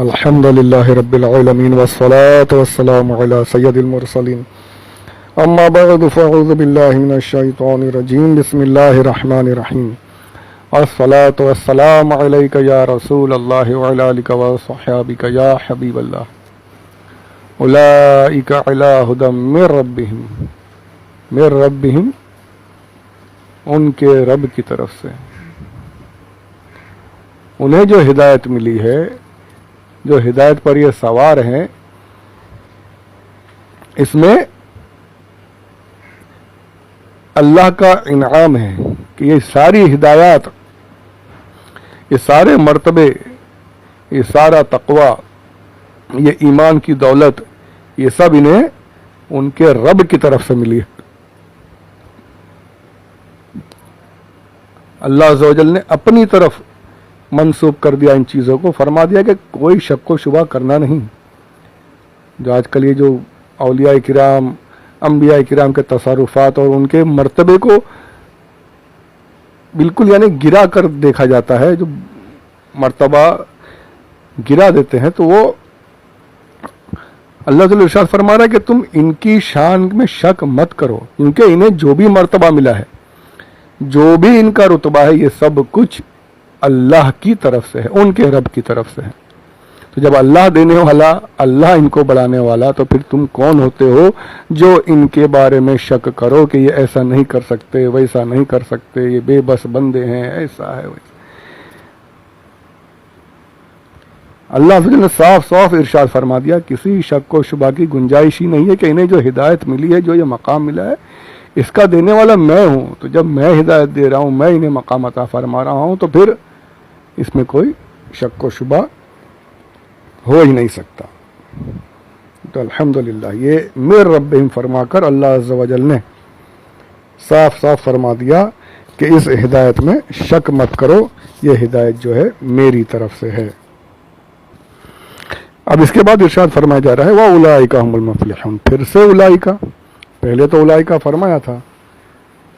الحمد لله رب العالمين والصلاة والسلام على سيد المرسلين اما بعد فاعوذ بالله من الشيطان الرجيم بسم الله الرحمن الرحيم الصلاة والسلام عليك يا رسول الله وعلى آلك وصحابك يا حبيب الله اولئك على هدى من ربهم ان کے رب کی طرف سے انہیں جو ہدایت ملی ہے، جو ہدایت پر یہ سوار ہیں، اس میں اللہ کا انعام ہے کہ یہ ساری ہدایات، یہ سارے مرتبے، یہ سارا تقوی، یہ ایمان کی دولت، یہ سب انہیں ان کے رب کی طرف سے ملی ہے۔ اللہ عز و جل نے اپنی طرف منسوب کر دیا ان چیزوں کو، فرما دیا کہ کوئی شک و شبہ کرنا نہیں۔ جو آج کل یہ جو اولیاء کرام، انبیاء کرام کے تصرفات اور ان کے مرتبے کو بالکل یعنی گرا کر دیکھا جاتا ہے، جو مرتبہ گرا دیتے ہیں، تو وہ اللہ تعالی ارشاد فرما رہا ہے کہ تم ان کی شان میں شک مت کرو، کیونکہ انہیں جو بھی مرتبہ ملا ہے، جو بھی ان کا رتبہ ہے، یہ سب کچھ اللہ کی طرف سے ہے، ان کے رب کی طرف سے ہے۔ تو جب اللہ دینے والا، اللہ ان کو بڑھانے والا، تو پھر تم کون ہوتے ہو جو ان کے بارے میں شک کرو کہ یہ ایسا نہیں کر سکتے، ویسا نہیں کر سکتے، یہ بے بس بندے ہیں، ایسا ہے ویسا۔ اللہ نے صاف صاف ارشاد فرما دیا، کسی شک و شبہ کی گنجائش ہی نہیں ہے کہ انہیں جو ہدایت ملی ہے، جو یہ مقام ملا ہے، اس کا دینے والا میں ہوں۔ تو جب میں ہدایت دے رہا ہوں، میں انہیں مقام عطا فرما رہا ہوں، تو پھر اس میں کوئی شک و شبہ ہو ہی نہیں سکتا۔ تو الحمدللہ یہ من ربہم فرما کر اللہ عز و جل نے صاف صاف فرما دیا کہ اس ہدایت میں شک مت کرو، یہ ہدایت جو ہے میری طرف سے ہے۔ اب اس کے بعد ارشاد فرمایا جا رہا ہے وَأُولَٰئِكَ هُمُ الْمُفْلِحُونَ، پھر سے اولئک، پہلے تو اولئک فرمایا تھا،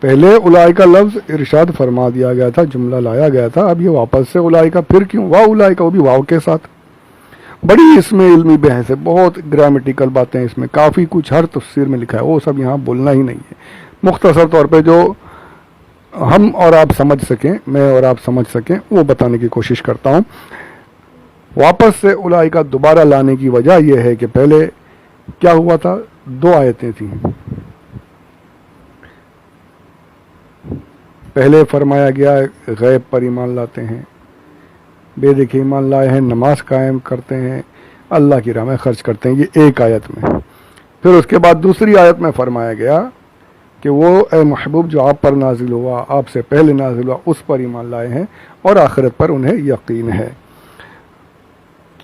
پہلے اولئک لفظ ارشاد فرما دیا گیا تھا، جملہ لایا گیا تھا، اب یہ واپس سے اولئک، پھر کیوں اولئک، وہ بھی واو کے ساتھ۔ بڑی اس میں علمی بحث ہے، بہت گرامیٹیکل باتیں اس میں، کافی کچھ ہر تفسیر میں لکھا ہے، وہ سب یہاں بولنا ہی نہیں ہے۔ مختصر طور پہ جو ہم اور آپ سمجھ سکیں، میں اور آپ سمجھ سکیں، وہ بتانے کی کوشش کرتا ہوں۔ واپس سے اولئک دوبارہ لانے کی وجہ یہ ہے کہ پہلے کیا ہوا تھا، دو آیتیں تھیں۔ پہلے فرمایا گیا غیب پر ایمان لاتے ہیں، بے دیکھے ایمان لائے ہیں، نماز قائم کرتے ہیں، اللہ کی راہ میں خرچ کرتے ہیں، یہ ایک آیت میں۔ پھر اس کے بعد دوسری آیت میں فرمایا گیا کہ وہ اے محبوب جو آپ پر نازل ہوا، آپ سے پہلے نازل ہوا، اس پر ایمان لائے ہیں اور آخرت پر انہیں یقین ہے۔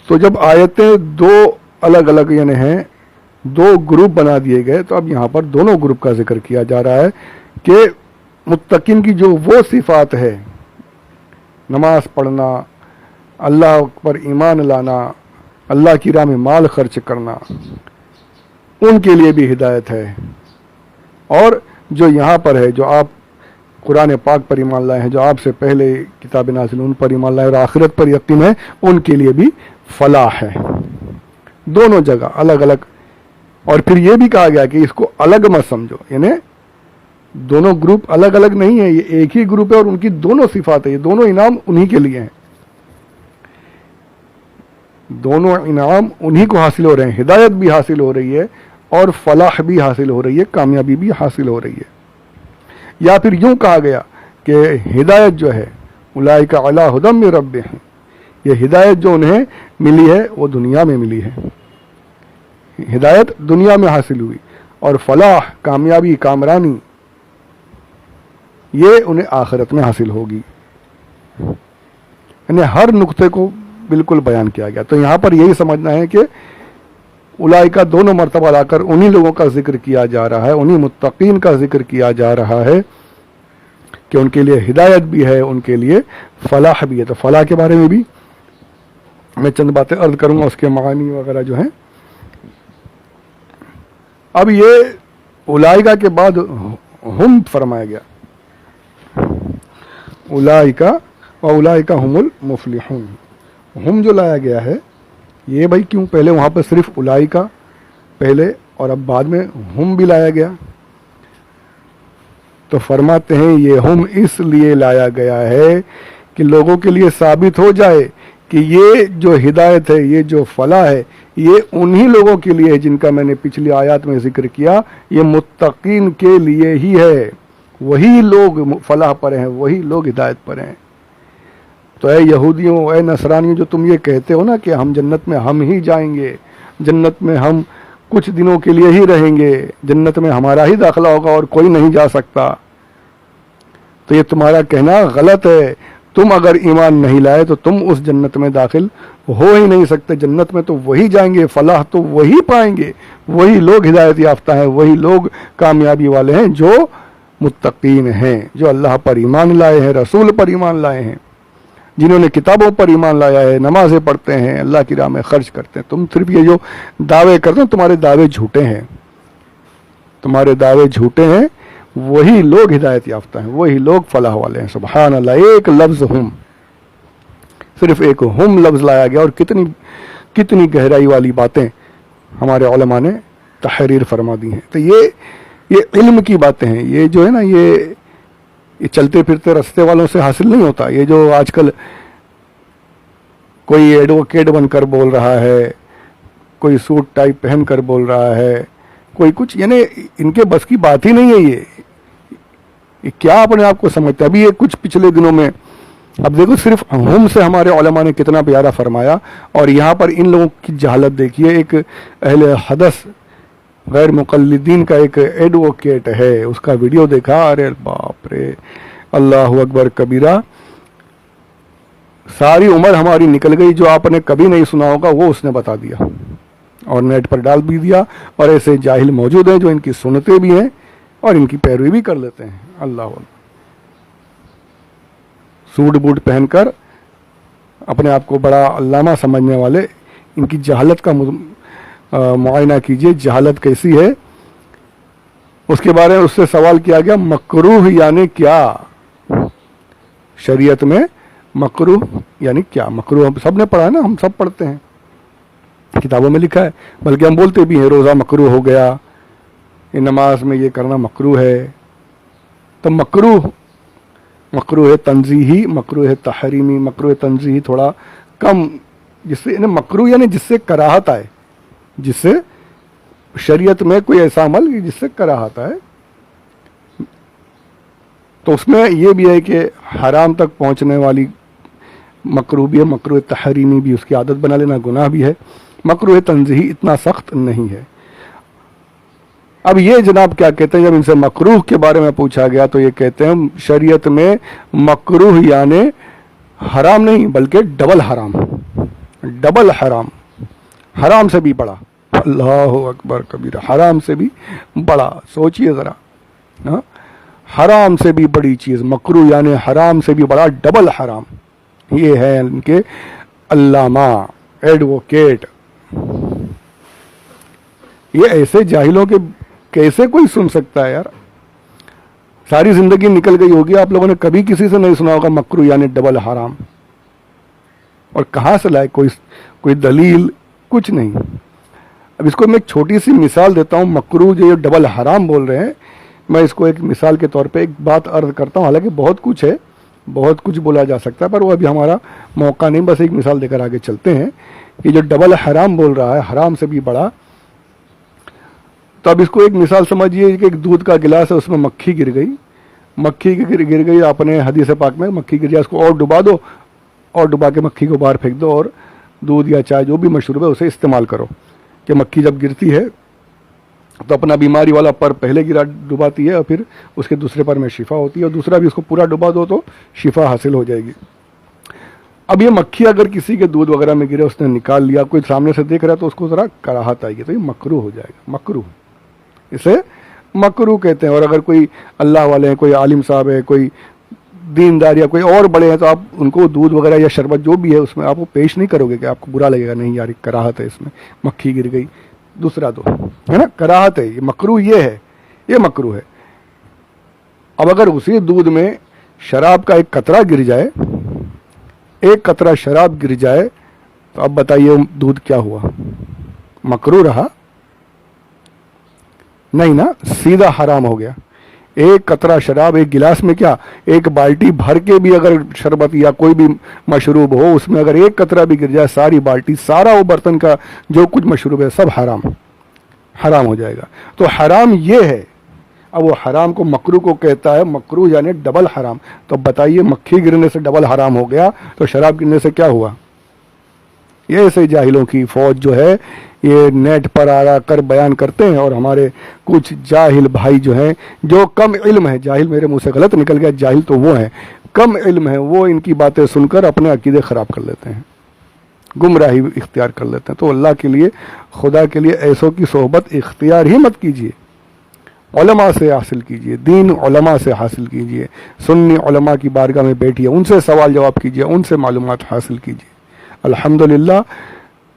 تو جب آیتیں دو الگ الگ یعنی ہیں، دو گروپ بنا دیے گئے، تو اب یہاں پر دونوں گروپ کا ذکر کیا جا رہا ہے کہ متقین کی جو وہ صفات ہے، نماز پڑھنا، اللہ پر ایمان لانا، اللہ کی راہ میں مال خرچ کرنا، ان کے لیے بھی ہدایت ہے، اور جو یہاں پر ہے، جو آپ قرآن پاک پر ایمان لائے ہیں، جو آپ سے پہلے کتاب نازل ان پر ایمان لائے اور آخرت پر یقین ہے، ان کے لیے بھی فلاح ہے۔ دونوں جگہ الگ الگ، اور پھر یہ بھی کہا گیا کہ اس کو الگ مت سمجھو، یعنی دونوں گروپ الگ الگ نہیں ہیں، یہ ایک ہی گروپ ہے اور ان کی دونوں صفات ہے، یہ دونوں انعام انہی کے لیے ہیں، دونوں انعام انہی کو حاصل ہو رہے ہیں، ہدایت بھی حاصل ہو رہی ہے اور فلاح بھی حاصل ہو رہی ہے، کامیابی بھی حاصل ہو رہی ہے۔ یا پھر یوں کہا گیا کہ ہدایت جو ہے اولئک علی ھدی من ربہم، یہ ہدایت جو انہیں ملی ہے وہ دنیا میں ملی ہے، ہدایت دنیا میں حاصل ہوئی، اور فلاح، کامیابی، کامرانی، یہ انہیں آخرت میں حاصل ہوگی۔ یعنی ہر نقطے کو بالکل بیان کیا گیا۔ تو یہاں پر یہی سمجھنا ہے کہ اولئک دونوں مرتبہ لا کر انہی لوگوں کا ذکر کیا جا رہا ہے، انہی متقین کا ذکر کیا جا رہا ہے کہ ان کے لیے ہدایت بھی ہے، ان کے لیے فلاح بھی ہے۔ تو فلاح کے بارے میں بھی میں چند باتیں عرض کروں گا، اس کے معانی وغیرہ جو ہیں۔ اب یہ اولئک کے بعد ہم فرمایا گیا، اولئک واولئک هم المفلحون، ہم جو لایا گیا ہے یہ بھائی کیوں پہلے وہاں پر صرف الائی کا پہلے اور اب بعد میں ہم بھی لایا گیا؟ تو فرماتے ہیں یہ ہم اس لیے لایا گیا ہے کہ لوگوں کے لیے ثابت ہو جائے کہ یہ جو ہدایت ہے، یہ جو فلاح ہے، یہ انہی لوگوں کے لیے ہے جن کا میں نے پچھلی آیات میں ذکر کیا، یہ متقین کے لیے ہی ہے، وہی لوگ فلاح پر ہیں، وہی لوگ ہدایت پر ہیں۔ تو اے یہودیوں، اے نصرانیوں، جو تم یہ کہتے ہو نا کہ ہم جنت میں ہم ہی جائیں گے، جنت میں ہم کچھ دنوں کے لیے ہی رہیں گے، جنت میں ہمارا ہی داخلہ ہوگا اور کوئی نہیں جا سکتا، تو یہ تمہارا کہنا غلط ہے۔ تم اگر ایمان نہیں لائے تو تم اس جنت میں داخل ہو ہی نہیں سکتے۔ جنت میں تو وہی جائیں گے، فلاح تو وہی پائیں گے، وہی لوگ ہدایت یافتہ ہیں، وہی لوگ کامیابی والے ہیں جو متقین ہیں، جو اللہ پر ایمان لائے ہیں، رسول پر ایمان لائے ہیں، جنہوں نے کتابوں پر ایمان لایا ہے، نمازیں پڑھتے ہیں، اللہ کی راہ میں خرچ کرتے ہیں۔ تم صرف یہ جو دعوے کرتے ہیں، تمہارے دعوے جھوٹے ہیں، تمہارے دعوے جھوٹے ہیں، وہی لوگ ہدایت یافتہ ہیں، وہی لوگ فلاح والے ہیں۔ سبحان اللہ، ایک لفظ ہم، صرف ایک ہم لفظ لایا گیا، اور کتنی کتنی گہرائی والی باتیں ہمارے علماء نے تحریر فرما دی ہیں۔ تو یہ علم کی باتیں ہیں، یہ جو ہے نا، یہ چلتے پھرتے رستے والوں سے حاصل نہیں ہوتا۔ یہ جو آج کل کوئی ایڈوکیٹ بن کر بول رہا ہے، کوئی سوٹ ٹائپ پہن کر بول رہا ہے، کوئی کچھ، یعنی ان کے بس کی بات ہی نہیں ہے۔ یہ کیا اپنے آپ کو سمجھتا ہے؟ ابھی یہ کچھ پچھلے دنوں میں، اب دیکھو صرف ہم سے ہمارے علماء نے کتنا پیارا فرمایا، اور یہاں پر ان لوگوں کی جہالت دیکھیے۔ ایک اہل حدث غیر مقلدین کا ایک ایڈوکیٹ ہے، اس کا ویڈیو دیکھا، ارے باپ رے، اللہ اکبر کبیرہ، ساری عمر ہماری نکل گئی، جو آپ نے کبھی نہیں سنا ہوگا وہ اس نے بتا دیا اور نیٹ پر ڈال بھی دیا، اور ایسے جاہل موجود ہیں جو ان کی سنتے بھی ہیں اور ان کی پیروی بھی کر لیتے ہیں۔ اللہ اکبر، سوٹ بوٹ پہن کر اپنے آپ کو بڑا علامہ سمجھنے والے، ان کی جہالت کا معائنہ کیجئے، جہالت کیسی ہے۔ اس کے بارے میں اس سے سوال کیا گیا، مکروہ یعنی کیا؟ شریعت میں مکروہ یعنی کیا؟ مکروہ ہم سب نے پڑھا ہے نا، ہم سب پڑھتے ہیں، کتابوں میں لکھا ہے، بلکہ ہم بولتے بھی ہیں روزہ مکروہ ہو گیا، یہ نماز میں یہ کرنا مکروہ ہے۔ تو مکروہ تنزیہی، مکروہ تحریمی، مکروہ تنزیہی تھوڑا کم، جس سے مکروہ یعنی جس سے کراہت آئے، جس سے شریعت میں کوئی ایسا عمل جس سے کراہت آئے۔ تو اس میں یہ بھی ہے کہ حرام تک پہنچنے والی مکروہ بھی ہے، مکروہ تحریمی بھی، اس کی عادت بنا لینا گناہ بھی ہے۔ مکروہ تنزیہی اتنا سخت نہیں ہے۔ اب یہ جناب کیا کہتے ہیں، جب ان سے مکروہ کے بارے میں پوچھا گیا تو یہ کہتے ہیں شریعت میں مکروہ یعنی حرام نہیں بلکہ ڈبل حرام، ڈبل حرام، حرام سے بھی بڑا، اللہ اکبر کبیرہ، حرام سے بھی بڑا، سوچئے ذرا، حرام سے بھی بڑی چیز مکروہ یعنی حرام سے بھی بڑا، ڈبل حرام۔ یہ ہے ان کے علامہ ایڈوکیٹ۔ یہ ایسے جاہلوں کے کیسے کوئی سن سکتا ہے یار؟ ساری زندگی نکل گئی ہوگی، آپ لوگوں نے کبھی کسی سے نہیں سنا ہوگا مکروہ یعنی ڈبل حرام، اور کہاں سے لائے؟ کوئی دلیل کچھ نہیں۔ اب اس کو میں ایک چھوٹی سی مثال دیتا ہوں، مکروہ جو یہ ڈبل حرام بول رہے ہیں، میں اس کو ایک مثال کے طور پہ ایک بات عرض کرتا ہوں، حالانکہ بہت کچھ ہے، بہت کچھ بولا جا سکتا ہے، پر وہ ابھی ہمارا موقع نہیں، بس ایک مثال دے کر آگے چلتے ہیں کہ جو ڈبل حرام بول رہا ہے، حرام سے بھی بڑا۔ تو اب اس کو ایک مثال سمجھیے کہ ایک دودھ کا گلاس ہے، اس میں مکھی گر گئی، مکھی گر گئی، آپ نے حدیث پاک میں مکھی گر جائے اس کو اور ڈبا دو، اور ڈبا کے مکھی کو باہر پھینک دو، اور دودھ یا چائے جو بھی مشروب ہے اسے استعمال کرو۔ کہ مکھی جب گرتی ہے تو اپنا بیماری والا پر پہلے ڈباتی ہے، اور پھر اس کے دوسرے پر میں شفا ہوتی ہے، اور دوسرا بھی اس کو پورا ڈبا دو تو شفا حاصل ہو جائے گی۔ اب یہ مکھی اگر کسی کے دودھ وغیرہ میں گرے، اس نے نکال لیا، کوئی سامنے سے دیکھ رہا ہے تو اس کو ذرا کراہت آئے گی، تو یہ مکروہ ہو جائے گا، مکروہ، اسے مکروہ کہتے ہیں۔ اور اگر کوئی اللہ والے ہیں، کوئی عالم صاحب ہے، کوئی دیندار یا کوئی اور بڑے ہیں، تو آپ ان کو دودھ وغیرہ یا شربت جو بھی ہے اس میں آپ کو پیش نہیں کرو گے کہ آپ کو برا لگے گا، نہیں یار کراہت ہے اس میں، مکھی گر گئی، دوسرا دو، ہے نا، کراہت ہے، یہ مکروہ، یہ ہے، یہ مکروہ ہے۔ اب اگر اسی دودھ میں شراب کا ایک قطرہ گر جائے، ایک قطرہ شراب گر جائے، تو اب بتائیے دودھ کیا ہوا؟ مکروہ رہا؟ نہیں نا، سیدھا حرام ہو گیا۔ ایک قطرہ شراب ایک گلاس میں، کیا ایک بالٹی بھر کے بھی اگر شربت یا کوئی بھی مشروب ہو، اس میں اگر ایک قطرہ بھی گر جائے، ساری بالٹی، سارا وہ برتن کا جو کچھ مشروب ہے سب حرام ہو جائے گا۔ تو حرام یہ ہے۔ اب وہ حرام کو مکروہ کو کہتا ہے، مکروہ یعنی ڈبل حرام۔ تو بتائیے مکھی گرنے سے ڈبل حرام ہو گیا، تو شراب گرنے سے کیا ہوا؟ یہ ایسے جاہلوں کی فوج جو ہے یہ نیٹ پر آ کر بیان کرتے ہیں، اور ہمارے کچھ جاہل بھائی جو ہیں، جو کم علم ہے، جاہل میرے منہ سے غلط نکل گیا، جاہل تو وہ ہیں، کم علم ہے، وہ ان کی باتیں سن کر اپنے عقیدے خراب کر لیتے ہیں، گمراہی اختیار کر لیتے ہیں۔ تو اللہ کے لیے، خدا کے لیے ایسوں کی صحبت اختیار ہی مت کیجیے، علماء سے حاصل کیجیے، دین علماء سے حاصل کیجیے، سنی علماء کی بارگاہ میں بیٹھیے، ان سے سوال جواب کیجیے، ان سے معلومات حاصل کیجیے۔ الحمدللہ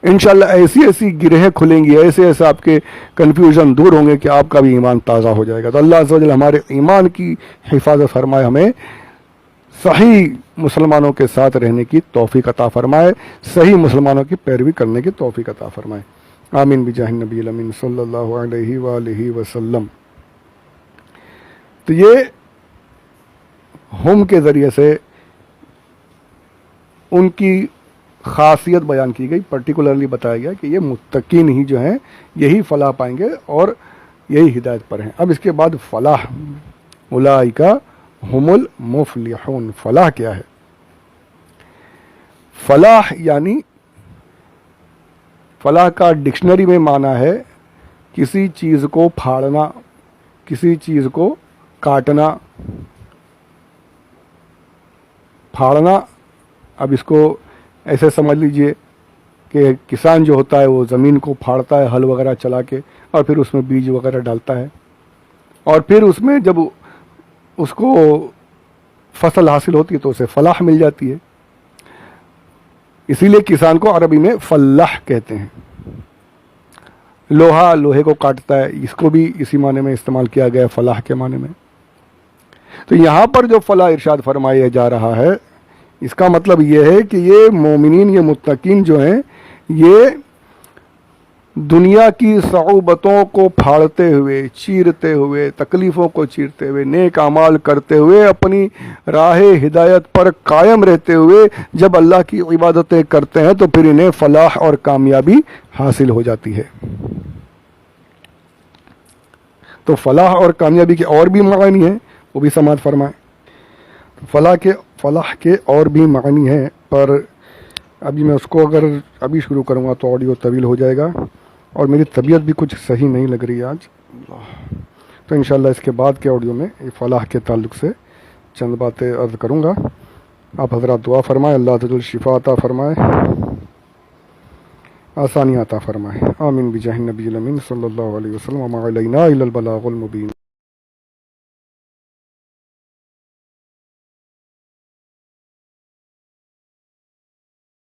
انشاءاللہ ایسی گرہیں کھلیں گی، ایسے آپ کے کنفیوژن دور ہوں گے کہ آپ کا بھی ایمان تازہ ہو جائے گا۔ تو اللہ عز و جل ہمارے ایمان کی حفاظت فرمائے، ہمیں صحیح مسلمانوں کے ساتھ رہنے کی توفیق عطا فرمائے، صحیح مسلمانوں کی پیروی کرنے کی توفیق عطا فرمائے۔ آمین بجاہ النبی الامین صلی اللہ علیہ وآلہ وسلم۔ تو یہ ہم کے ذریعے سے ان کی خاصیت بیان کی گئی، پرٹیکولرلی بتایا گیا کہ یہ متقین ہی جو ہیں یہی فلاح پائیں گے اور یہی ہدایت پر ہیں۔ اب اس کے بعد فلاح، اولئک ہم المفلحون۔ فلاح کیا ہے؟ فلاح یعنی، فلاح کا ڈکشنری میں معنی ہے کسی چیز کو پھاڑنا، کسی چیز کو کاٹنا، پھاڑنا۔ اب اس کو ایسے سمجھ لیجئے کہ کسان جو ہوتا ہے وہ زمین کو پھاڑتا ہے ہل وغیرہ چلا کے، اور پھر اس میں بیج وغیرہ ڈالتا ہے، اور پھر اس میں جب اس کو فصل حاصل ہوتی ہے تو اسے فلاح مل جاتی ہے۔ اسی لیے کسان کو عربی میں فلاح کہتے ہیں۔ لوہا لوہے کو کاٹتا ہے، اس کو بھی اسی معنی میں استعمال کیا گیا ہے، فلاح کے معنی میں۔ تو یہاں پر جو فلاح ارشاد فرمایا جا رہا ہے، اس کا مطلب یہ ہے کہ یہ مومنین، یہ متقین جو ہیں، یہ دنیا کی صعوبتوں کو پھاڑتے ہوئے، چیرتے ہوئے، تکلیفوں کو چیرتے ہوئے، نیک اعمال کرتے ہوئے، اپنی راہ ہدایت پر قائم رہتے ہوئے جب اللہ کی عبادتیں کرتے ہیں تو پھر انہیں فلاح اور کامیابی حاصل ہو جاتی ہے۔ تو فلاح اور کامیابی کے اور بھی معنی ہیں، وہ بھی سماعت فرمائیں۔ فلاح کے اور بھی معنی ہیں، پر ابھی میں اس کو اگر ابھی شروع کروں گا تو آڈیو طویل ہو جائے گا، اور میری طبیعت بھی کچھ صحیح نہیں لگ رہی آج، تو انشاءاللہ اس کے بعد کے آڈیو میں فلاح کے تعلق سے چند باتیں عرض کروں گا۔ آپ حضرات دعا فرمائیں، اللہ تعالی شفا عطا فرمائے، آسانی عطا فرمائے۔ آمین بجاہ النبی الامین صلی اللہ علیہ وسلم، وما علینا الا البلاغ المبین۔